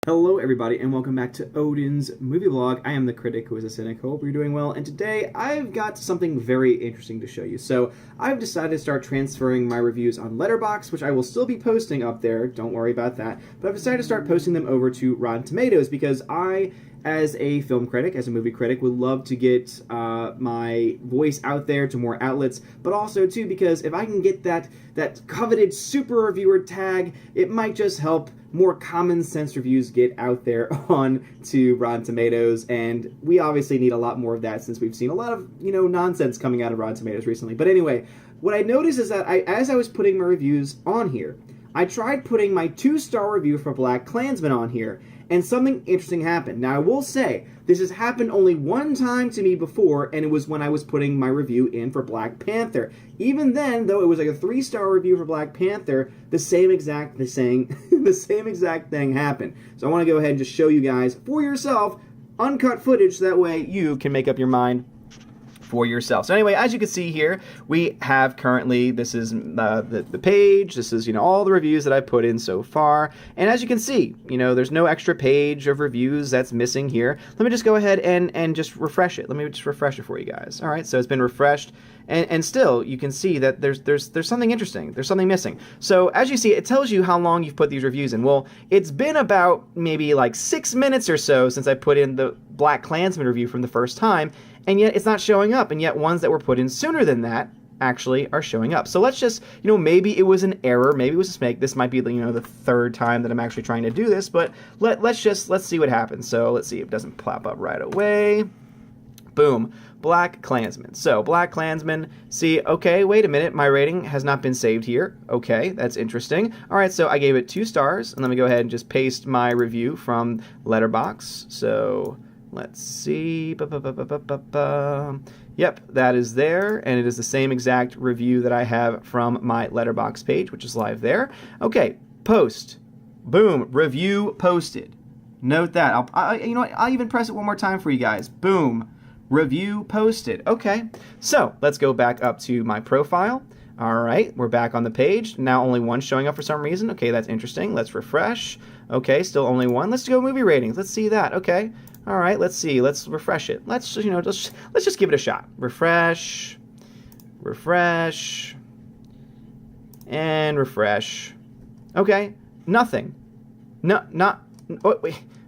Hello everybody and welcome back to Odin's movie vlog. I am the critic who is a cynic. Hope you're doing well, and today I've got something very interesting to show you. So I've decided to start transferring my reviews on Letterboxd, which I will still be posting up there, don't worry about that, but I've decided to start posting them over to Rotten Tomatoes because I, as a film critic, as a movie critic, would love to get my voice out there to more outlets, but also too because if I can get that coveted super reviewer tag, it might just help more common sense reviews get out there on to Rotten Tomatoes, and we obviously need a lot more of that since we've seen a lot of, nonsense coming out of Rotten Tomatoes recently. But anyway, what I noticed is that as I was putting my reviews on here, I tried putting my 2-star review for BlacKkKlansman on here, and something interesting happened. Now, I will say, this has happened only one time to me before, and it was when I was putting my review in for Black Panther. Even then, though it was like a 3-star review for Black Panther, the same exact thing happened. So I want to go ahead and just show you guys for yourself uncut footage, so that way you can make up your mind for yourself. So anyway, as you can see here, we have currently, this is the page, this is, all the reviews that I've put in so far, and as you can see, there's no extra page of reviews that's missing here. Let me just go ahead and just refresh it. Let me just refresh it for you guys. All right, so it's been refreshed, and still, you can see that there's something interesting, there's something missing. So as you see, it tells you how long you've put these reviews in. Well, it's been about maybe like 6 minutes or so since I put in the BlacKkKlansman review from the first time, and yet it's not showing up, and yet ones that were put in sooner than that actually are showing up. So let's just, maybe it was an error, maybe it was a mistake. This might be the, the third time that I'm actually trying to do this, but let's see what happens. So let's see if it doesn't pop up right away. Boom, BlacKkKlansman. So BlacKkKlansman, see, okay, wait a minute, my rating has not been saved here. Okay, that's interesting. All right, so I gave it 2 stars, and let me go ahead and just paste my review from Letterboxd. So let's see. Yep, that is there, and it is the same exact review that I have from my Letterboxd page, which is live there. Okay, post. Boom, review posted. Note that. I'll even press it one more time for you guys. Boom, review posted. Okay, so let's go back up to my profile. All right, we're back on the page. Now only one showing up for some reason. Okay, that's interesting. Let's refresh. Okay, still only one. Let's go movie ratings. Let's see that. Okay. All right, let's see. Let's refresh it. Let's just give it a shot. Refresh, and refresh. Okay, nothing. Oh,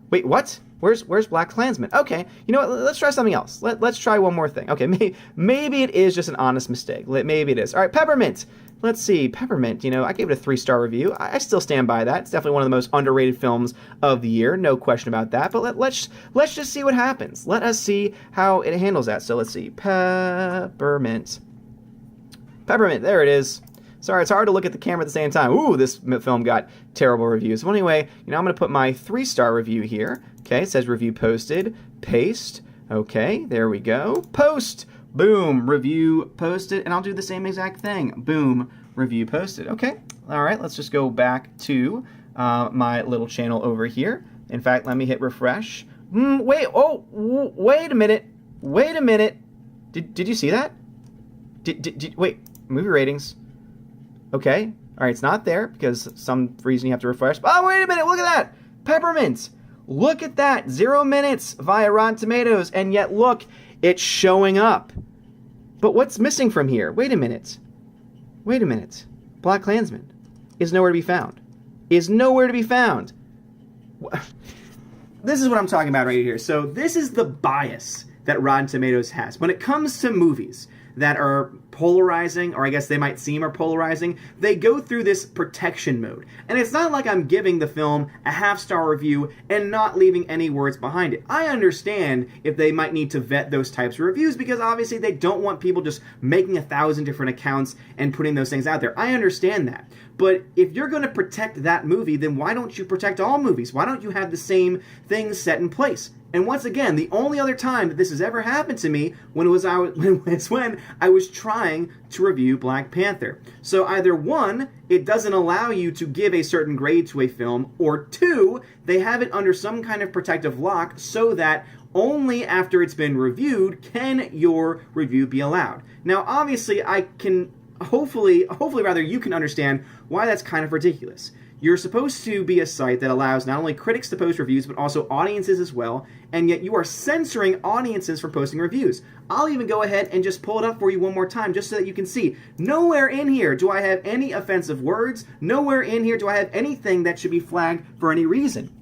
wait, what? Where's BlacKkKlansman? Okay, you know what? Let's try something else. Let's try one more thing. Okay, maybe it is just an honest mistake. Maybe it is. All right, Peppermint. Let's see, Peppermint, I gave it a 3-star review. I still stand by that. It's definitely one of the most underrated films of the year, no question about that. But let's just see what happens. Let us see how it handles that. So let's see, Peppermint, there it is. Sorry, it's hard to look at the camera at the same time. Ooh, this film got terrible reviews. Well, anyway, I'm going to put my 3-star review here. Okay, it says review posted, paste. Okay, there we go, post. Boom, review posted, and I'll do the same exact thing. Boom, review posted. Okay, all right, let's just go back to my little channel over here. In fact, let me hit refresh. Wait a minute. Did you see that? Wait, movie ratings. Okay, all right, it's not there because some reason you have to refresh. Oh, wait a minute, look at that. Peppermint, look at that, 0 minutes via Rotten Tomatoes, and yet look, it's showing up. But what's missing from here? Wait a minute. BlacKkKlansman is nowhere to be found. This is what I'm talking about right here. So this is the bias that Rotten Tomatoes has. When it comes to movies that are polarizing, or I guess they might seem are polarizing, they go through this protection mode. And it's not like I'm giving the film a half-star review and not leaving any words behind it. I understand if they might need to vet those types of reviews because obviously they don't want people just making 1,000 different accounts and putting those things out there. I understand that. But if you're going to protect that movie, then why don't you protect all movies? Why don't you have the same things set in place? And once again, the only other time that this has ever happened to me when I was trying to review Black Panther. So either 1, it doesn't allow you to give a certain grade to a film, or 2, they have it under some kind of protective lock so that only after it's been reviewed can your review be allowed. Now, obviously, I can hopefully rather you can understand why that's kind of ridiculous. You're supposed to be a site that allows not only critics to post reviews, but also audiences as well, and yet you are censoring audiences from posting reviews. I'll even go ahead and just pull it up for you one more time just so that you can see. Nowhere in here do I have any offensive words. Nowhere in here do I have anything that should be flagged for any reason.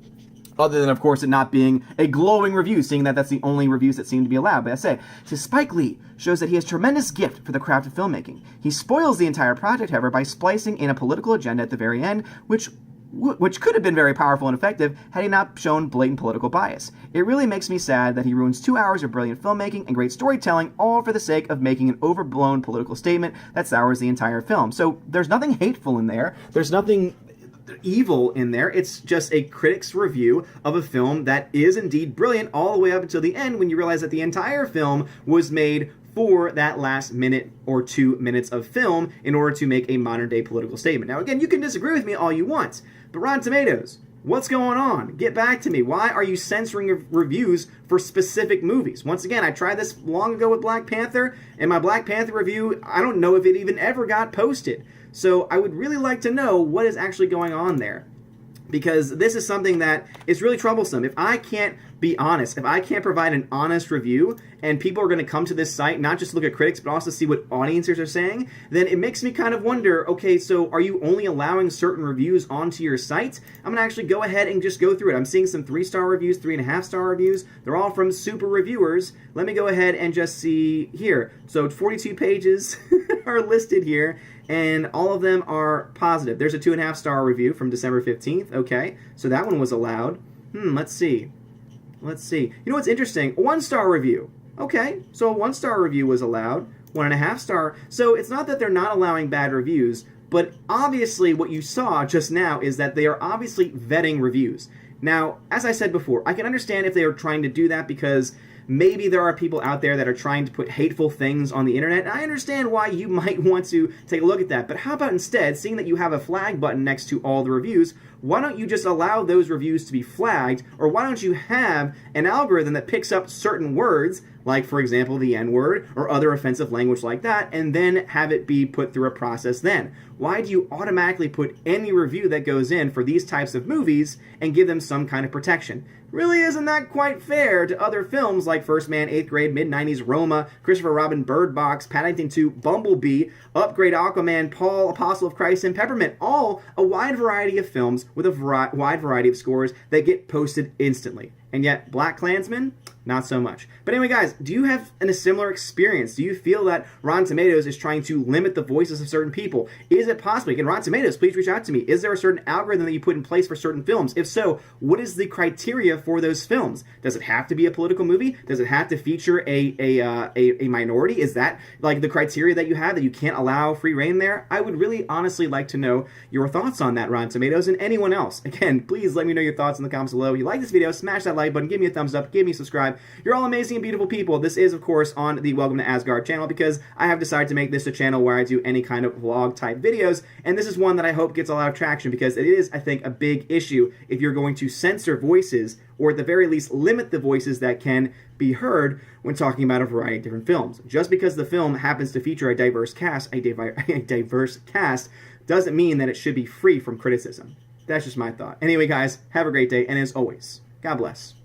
Other than, of course, it not being a glowing review, seeing that that's the only reviews that seem to be allowed. But I say, Spike Lee shows that he has tremendous gift for the craft of filmmaking. He spoils the entire project, however, by splicing in a political agenda at the very end, which could have been very powerful and effective had he not shown blatant political bias. It really makes me sad that he ruins 2 hours of brilliant filmmaking and great storytelling, all for the sake of making an overblown political statement that sours the entire film. So there's nothing hateful in there. There's nothing evil in there. It's just a critic's review of a film that is indeed brilliant all the way up until the end, when you realize that the entire film was made for that last minute or 2 minutes of film in order to make a modern day political statement. Now again, you can disagree with me all you want, but Rotten Tomatoes, what's going on? Get back to me. Why are you censoring reviews for specific movies? Once again, I tried this long ago with Black Panther, and my Black Panther review, I don't know if it even ever got posted. So I would really like to know what is actually going on there, because this is something that is really troublesome. If I can't be honest, if I can't provide an honest review, and people are going to come to this site not just look at critics, but also see what audiences are saying, then it makes me kind of wonder, okay, so are you only allowing certain reviews onto your site? I'm going to actually go ahead and just go through it. I'm seeing some 3-star reviews, 3.5-star reviews. They're all from super reviewers. Let me go ahead and just see here. So 42 pages are listed here, and all of them are positive. There's a 2.5-star review from December 15th. Okay, so that one was allowed. Let's see. You know what's interesting? A 1-star review. Okay, so a 1-star review was allowed. 1.5-star. So it's not that they're not allowing bad reviews, but obviously what you saw just now is that they are obviously vetting reviews. Now, as I said before, I can understand if they are trying to do that because maybe there are people out there that are trying to put hateful things on the internet, and I understand why you might want to take a look at that. But how about instead, seeing that you have a flag button next to all the reviews, why don't you just allow those reviews to be flagged, or why don't you have an algorithm that picks up certain words, like, for example, the N-word, or other offensive language like that, and then have it be put through a process then? Why do you automatically put any review that goes in for these types of movies and give them some kind of protection? Really isn't that quite fair to other films like First Man, 8th Grade, Mid-90s, Roma, Christopher Robin, Bird Box, Paddington 2, Bumblebee, Upgrade, Aquaman, Paul, Apostle of Christ, and Peppermint. All a wide variety of films with a wide variety of scores that get posted instantly. And yet, BlacKkKlansman, not so much. But anyway, guys, do you have a similar experience? Do you feel that Rotten Tomatoes is trying to limit the voices of certain people? Is it possible? Again, Rotten Tomatoes, please reach out to me. Is there a certain algorithm that you put in place for certain films? If so, what is the criteria for those films? Does it have to be a political movie? Does it have to feature a minority? Is that like the criteria that you have, that you can't allow free reign there? I would really honestly like to know your thoughts on that, Rotten Tomatoes, and anyone else. Again, please let me know your thoughts in the comments below. If you like this video, smash that like button, give me a thumbs up, give me a subscribe. You're all amazing and beautiful people. This is, of course, on the Welcome to Asgard channel, because I have decided to make this a channel where I do any kind of vlog type videos, and this is one that I hope gets a lot of traction, because it is, I think, a big issue if you're going to censor voices, or at the very least limit the voices that can be heard when talking about a variety of different films. Just because the film happens to feature a diverse cast, doesn't mean that it should be free from criticism. That's just my thought. Anyway, guys, have a great day, and as always, God bless.